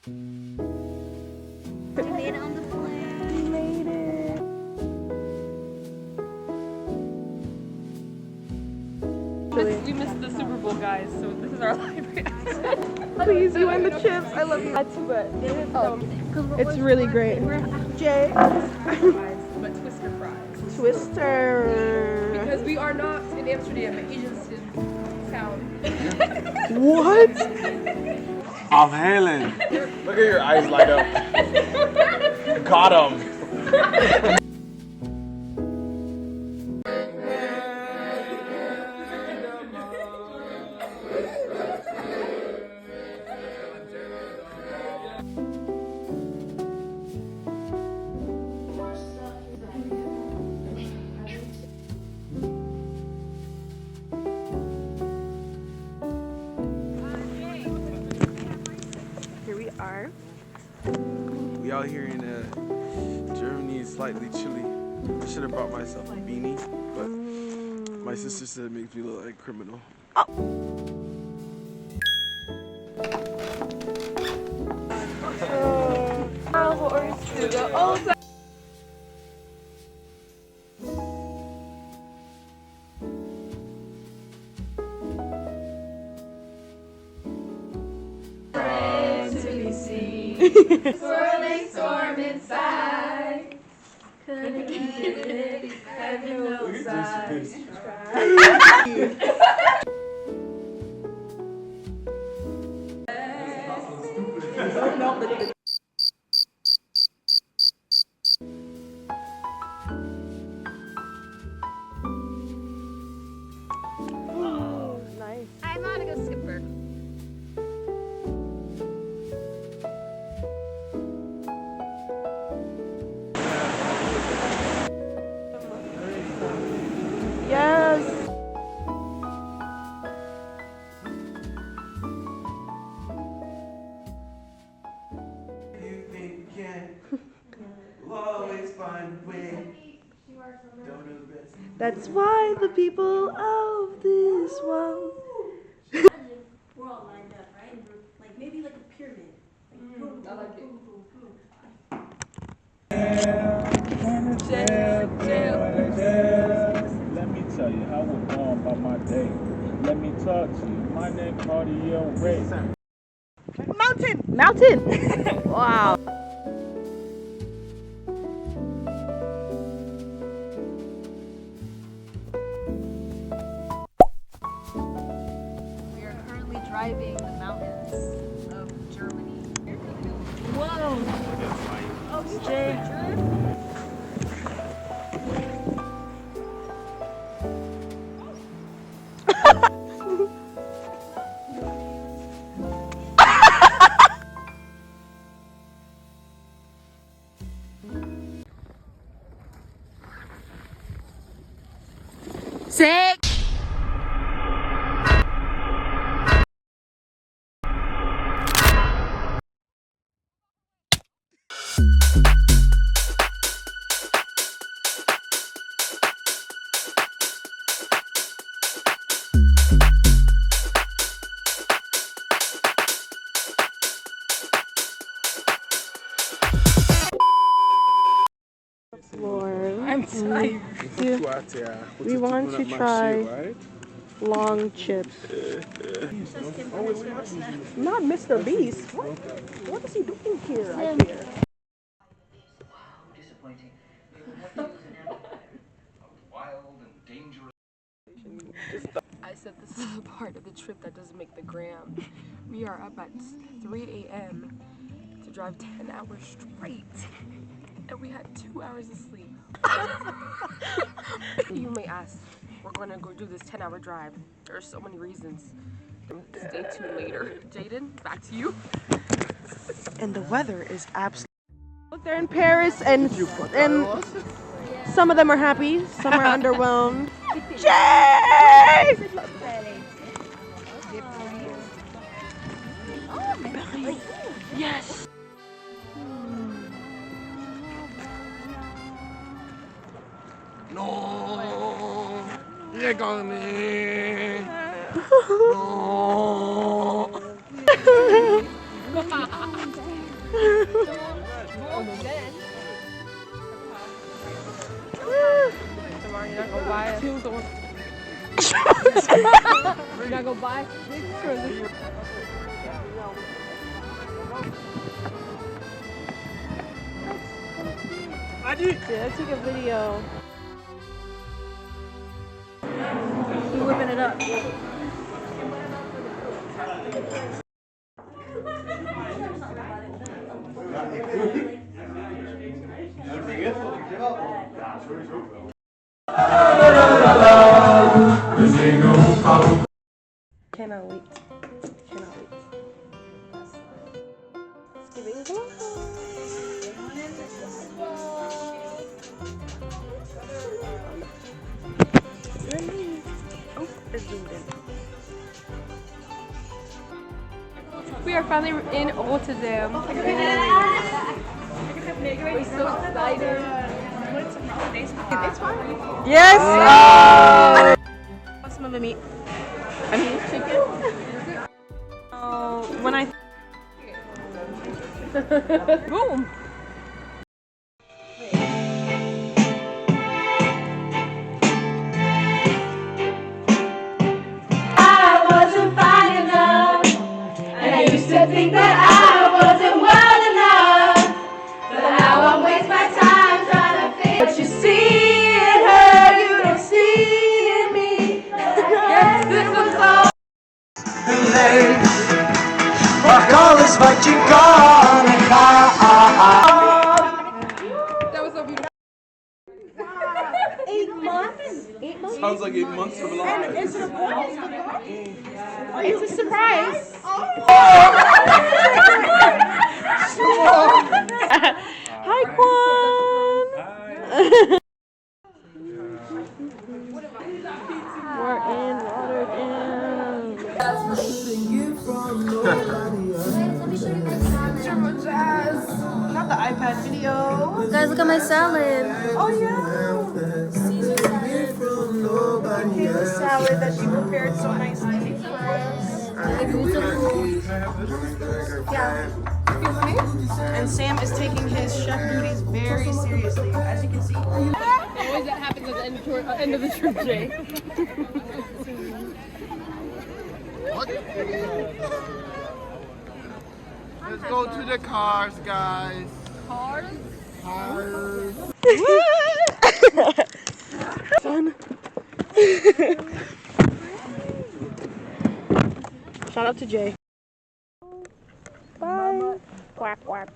We made it on the plane. We made it. We missed the Super Bowl, guys, so this is our library. Please, you and the chips. I love you. It's really great. Jay. But Twister fries. Twister. Because we are not in Amsterdam, but Asians in town. What? I'm Holland. Look at your eyes light up. Got him. Here we are. We out here in Germany. It's slightly chilly. I should have brought myself a beanie, but my sister said it makes me look like a criminal. Swirling storm inside. Couldn't keep it, heaven knows Nice. I'm not a good skipper. Yes. You think you can? We'll always find a way. Don't know the best. That's why the people of this world. We're all lined up, right? Like maybe like a pyramid. Like boom, I like it. boom, boom, boom. Let me tell you how we're going about my day. Let me talk to you. My name Cardio Ray. Mountain. Mountain. Wow. We are currently driving the mountains of Germany. Whoa. Oh, Jay. Sick. Lord. I'm tired. We want to try long chips. Not Mr. Beast. What is he doing here? I hear. Disappointing. You will have to use an amplifier. A wild and dangerous. I said this is a part of the trip that doesn't make the gram. We are up at 3 a.m. to drive 10 hours straight. And we had 2 hours of sleep. You may ask, we're going to go do this 10-hour drive. There are so many reasons. Stay tuned later. Jaden, back to you. And the weather is absolutely. Look, they're in Paris, and some of them are happy, some are underwhelmed. Jay! Yes. No, you're coming. No. Tomorrow you're not gonna buy it. We're not gonna buy it. Yeah, I took a video. We're whipping it up. Cannot wait. Cannot wait. Giving Oh, it's zoomed in. We are finally in Rotterdam. We're so excited. Yes! What's some of the meat? I mean, chicken. When I. Boom! Think that I wasn't well enough, but now I waste my time trying to fix what you see in her, you don't see in me. Yes, this was all. Rock all is what you gonna call. That was so beautiful. 8 months? 8 months? Sounds like 8 months of life. It's a surprise. It's a surprise. Hi, Quan! We're in Rotterdam. Not the iPad video. Guys, look at my salad. Oh, yeah. Here's the salad that she prepared so nicely for us. And Sam is taking his chef duties very seriously, as you can see. Always that happens at the end of the trip, Jay. Let's go to the cars, guys. Cars? Cars. Fun. Shout out to Jay. Bye. Quack, quack.